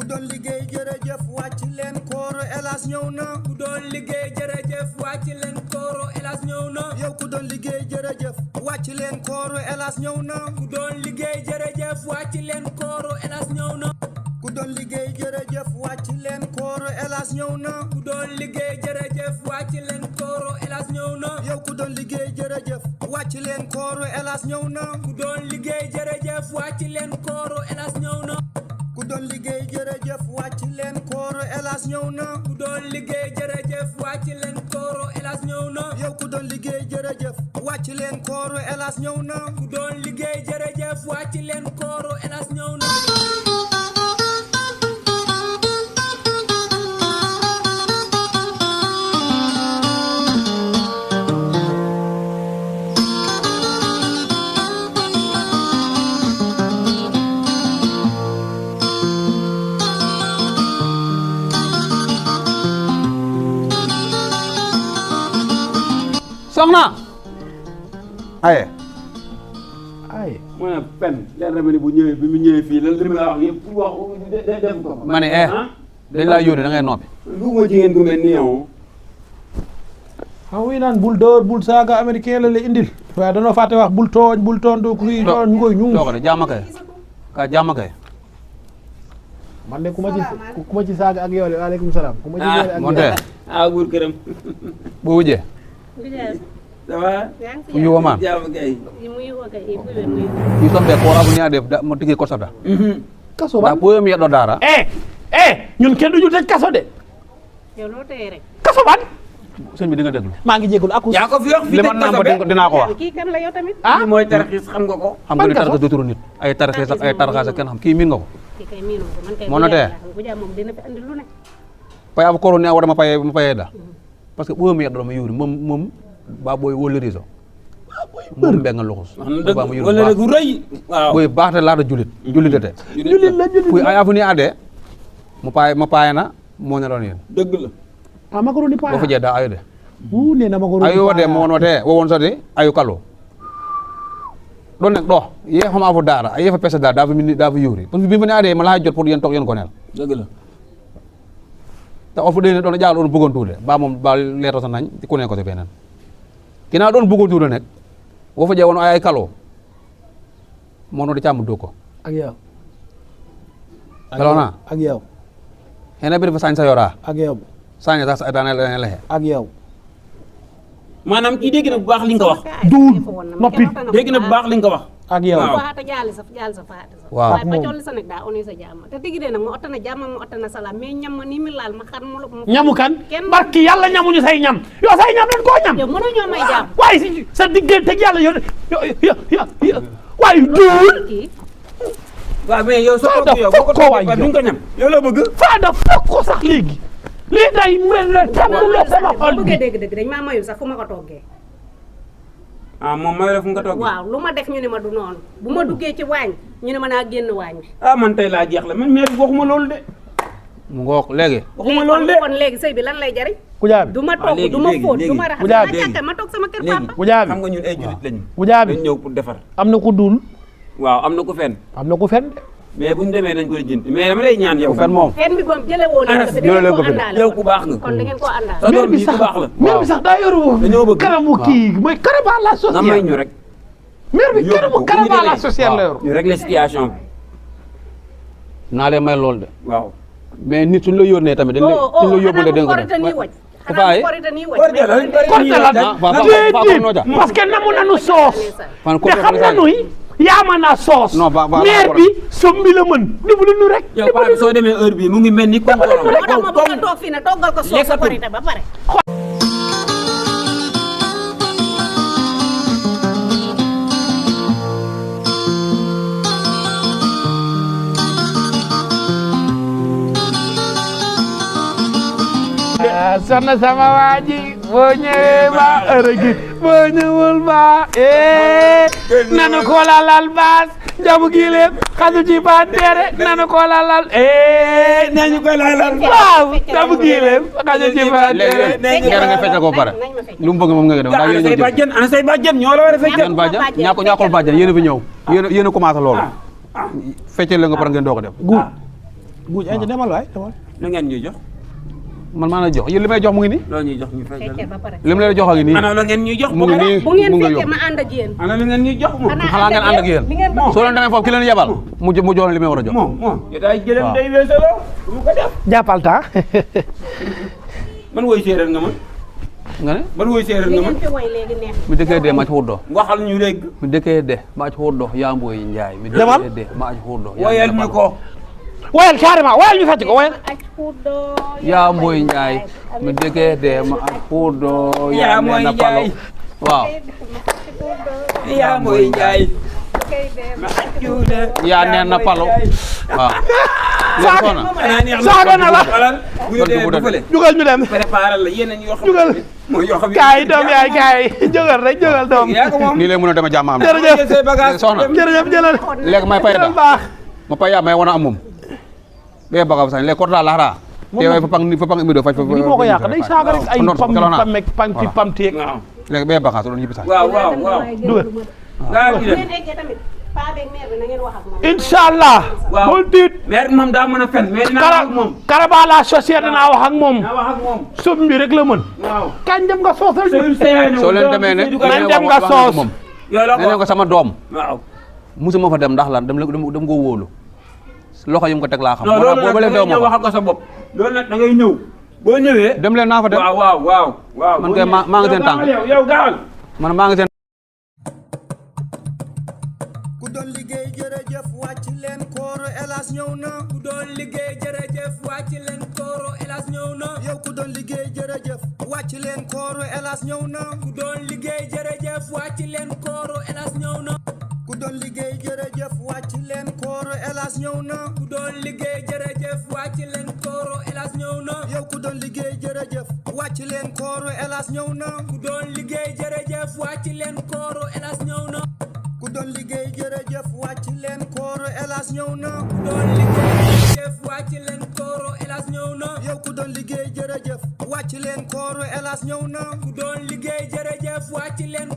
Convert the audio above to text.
doon liggéey jërëjëf wàcc leen kooro Elas ñëw na ku doon liggéey jërëjëf wàcc leen kooro Elas ñëw na yow ku doon liggéey jërëjëf wàcc leen kooro Elas ñëw na ku doon liggéey jërëjëf wàcc leen kooro Elas ñëw na ku doon liggéey jërëjëf wàcc leen kooro Elas ñëw na ku doon liggéey jërëjëf wàcc leen kooro Elas ñëw na yow ku doon liggéey jërëjëf wàcc leen kooro Elas ñëw na ku doon liggéey jërëjëf wàcc leen kooro Elas ñëw na ku doon liggéey jërëjëf wàcc leen kooro Elas ñëw na ku doon liggéey jërëjëf wàcc leen kooro Elas ñëw na yow ku doon liggéey jërëjëf wàcc leen kooro Elas ñëw na ku doon liggéey jërëjëf wàcc leen kooro Elas ñëw na soxna aye mu ne pen leer na ma ni bu ñëwee bi mu ñëwee fii lan li ma la wax yëpp wax def ko ma ne dañ laa yónnee da ngay noppi lu ma jigéen gu mel ni yow xam nga naan bul dóor bul saaga américain la indil waaye danoo fàtte wax bul tooñ du kuy tooñ ñu koy ñu toog de jàmm kay ka jàmm kay man de ku ma ci saaga ak yow waaleykum salaam ku ma ci yow ak monte buur këram boo wujjee ça va fu ñu womaan jàmm kay i sombe ko wara fu ni ade mo tigi ko sada kaso da po mi do dara ñun kenn duñu tëj kaso de yow loo tey rek kaso ban sëñ bi di nga déglu maa ngi jégalu ak yaa ko fi wax fi li ma nàmb dinaa ko wax kii kan la yow tamit ah mooy tarxiis xam nga ko xam nga ni tarxa du turu nit ay tarxiis ak ay tarxaas kenn xam kii miin nga ko kii kay miinu ko man kay moo notee bu jaa moom dina fi andi lu ne pay ab koro ne awada ma paye da parce que ɓoyo mi yeɗɗo ma yuri mom ba ɓoy woloriso mom mbenga luxus ba ma yuri wala gu rëy waaw ɓoy baxte laata julitete puy aya fu ni ade mo payena mo ne ɗon yen dëgg la ah macaroni bo pa fa jeeda ayo de nee na macaroni ayo wade mo wonote wo won sode ayo kalo ɗon nek ɗo ye xama fo dara a yefa pesa da da fa yuri parce que bi fa ni ade ma laha jot pour yen tok yen gonel dëgg la te o fuɗene ɗon ƴawa ɗon bugontude ba mom ba leto sa nañ ku ne ko te fenen kina ɗon bugontude nek wo fa ƴewono ay kalo monode cammo dow ko ak yow kalona ak yow hene ɓeɗe fa sañ sayora ak yow saña sa saytane lehe ak yow maanaam kii dégg na bu baax li nga wax duul noppi dégg na bu baax li nga wax ak yow faata jaali sa faata sa waaw waaye ba colli sa nag daa oni sa jàmm te tigi de nag mu ottana jàmm mu ottana salaam mais ñam ma ni mi laal ma xar mu ñamu kan kenn barki yàlla ñamuñu say ñam yow say ñam dañ koo ñam yow mënoo ñoo may jàmm waaye si sa diggante ak yàlla yow waaye duul kii waaw mais yow soo Fada ko yow boo ko fokko waay toppee duñ ko ñam yow la bëgg Fada fokk ko sax léegi lii day mel ne tàmm la sama xol bu bi bëggee dégg-dëgg dañ maa mayul sax fu ma ko toggee ah moom may la fu nga toog waaw lu ma def ñu ne ma du noonu bu ma duggee ci waañ ñu ne ma naa génn waañ bi ah man tey laa jeex la man mais waxuma loolu de mu ngoog léegi waxuma loolu de kon léegi sëy bi lan lay jariñ ku jaabi du ma togg léegi, du ma léegi, fóot léegi. du ma raxas Bu jaabi. ma jàkka ma toog sama kër léegi papa ku jaabi xam nga ñun ay julit lañu ku jaabi dañ ñëw pour defar am na ku duul waaw am na ku fen am na ku fen de mais buñ demee nañ ko lijjanti mais dama lay ñaan yow fen moom fen bi moom jële woo leen ko fi da jële ngeen leen ko ko fi de. àndaale yow ku baax nga kon da ngeen koo àndaale sa doom bi ku baax la mère bi sax daa yoru dañoo bëgg karamu kii mooy karaba la nga may ñu sociale rek mère bi yóbbu karamu ko, bu ñu karaba la demee. sociale la yoru ñu régler situation bi naa leen may loolu de waaw mais nit suñ la yónnee tamit dañ suñ la yóbbu de dégg nga korite nii waj ko faye korite nii waj Korite la, korte la déedéet parce que namu nanu soos fan te xam nga nuy yaama naa soos Non, mère bi sombi la mën dimbali nu rek yow paa bi soo demee heure bii mu ngi mel ni comme moo tax ma bëgg a toog fii ne toggal ko soos sa korite ba pare soxna sama waa ji boo ñëwee ba ërëgi boo ñëwul ba nanu ko lalal baas jabu gi leen xaju ci ba tere nanu ko lalal nañu ko lalal waaw jabu gi leen xaju ci ba tere léegi nga fecce ko pare nañ ma fecc lu mu bëgg moom nga def daa ana yéen say ñëw jël bàjjen ana say bàjjen ñoo la war a fecc yan bàjjan ñàkkul bàjjan yéen a fi ñëw yéen a commencé loolu fecce la nga pare ngeen doo ko def guuj ay demal waay demal. lu ngeen ñuy jox. man maa la jox yéen li may jox mu ngi nii. loo ñuy jox ñu fay. fekkee ba pare. li mu leen jox a ngi nii. ana la ngeen ñuy jox. mu ngi nii bu ngeen mu ngi fekkee yóbbu. ma ànd ak yéen. ana la ngeen ñuy jox moom. xanaa ngeen ànd ak yéen. soo leen demee foofu ki leen yebal mu jox li may war a jox. moom jotaay jëlam day weesaloo. mu ko def. jàppal temps. man woy séeréer nga man. nga ne man woy séeréer li nga man. ngeen fi woy léegi neex. mi dëkkee dee maa ci xuddoo. waxal ñu dégg. mi dëkkee dee maa ci xuddoo yaa mbooy njaay. mi demal dëkkee dee maa ci xuddoo. woyal ñu ko. woyal carrément woyal ñu fecc ko woyal. yaa mbooy njaay mi dëkkee dee ma ak xuddoo. yaa mooy njaay waaw. yaa mooy njaay. ma accuude. yaa neen na palo waaw. saaga na la. bu ñu demee ba fële. jugal ñu dem. préparer la yeneen yoo xam ne. jugal mooy yoo xam ne. kaay doom yaay kaay jugal rek jugal doom. yaa ko moom. nii lay mën a demee jàmm am. jërëjëf soxna jërëjëf jëlal. léegi may fay da baax. ma pay yaa may wana am moom ɓe bagaw sañ léegi korta laxra te fapang imido faj ni moo ko yàq day saaga rek ay pam ci pam teeg. waaw. léegi ɓe bagaw so ɗon ñibbi sax waaw waaw waaw. dugal. gaa bu ngi dem. ngeen eggee tamit paa beeg mère bi na ngeen wax ak moom. incha allah. waaw bul tiit. maire moom daa mën a fen mais dinaa wax ak moom. Karaba la société dinaa wax ak moom. dinaa wax ak moom. sëb bi rek la mën. waaw. kañ dem nga soosal. soo leen demee ne nañ dem nga soos. yow la ne leen ko sama doom waaw. musuma fa dem ndax lan dem ko wóolu loxo yi mu ko teg laa xam. non loolu boobu nag da leen ngay ñëw waxal ko sa bopp. loolu nag da ngay ñëw. boo ñëwee. dem leen naa fa dem waaw waaw waaw. waaw man kay maa ngi seen tànk yow gaawal. man maa ngi seen. ku doon liggéey jërëjëf wàcc leen kooro Elas ñëw na. ku doon liggéey jërëjëf wàcc leen kooro Elas ñëw na. yow ku doon liggéey jërëjëf wàcc leen kooro Elas ñëw na. ku doon liggéey jërëjëf wàcc leen kooro Elas ñëw na. ku doon liggéey jërëjëf wàcc leen kooro Elas ñëw na. ku doon liggéey jërëjëf wàcc leen kooro Elas ñëw na. yow ku doon liggéey jërëjëf wàcc leen kooro Elas ñëw na. ku doon liggéey jërëjëf wàcc leen kooro Elas ñëw na. ku doon liggéey jërëjëf wàcc leen kooro Elas ñëw na. ku doon liggéey jërëjëf wàcc leen kooro Elas ñëw na. yow ku doon liggéey jërëjëf wàcc leen kooro Elas ñëw na. ku doon liggéey jërëjëf wàcc leen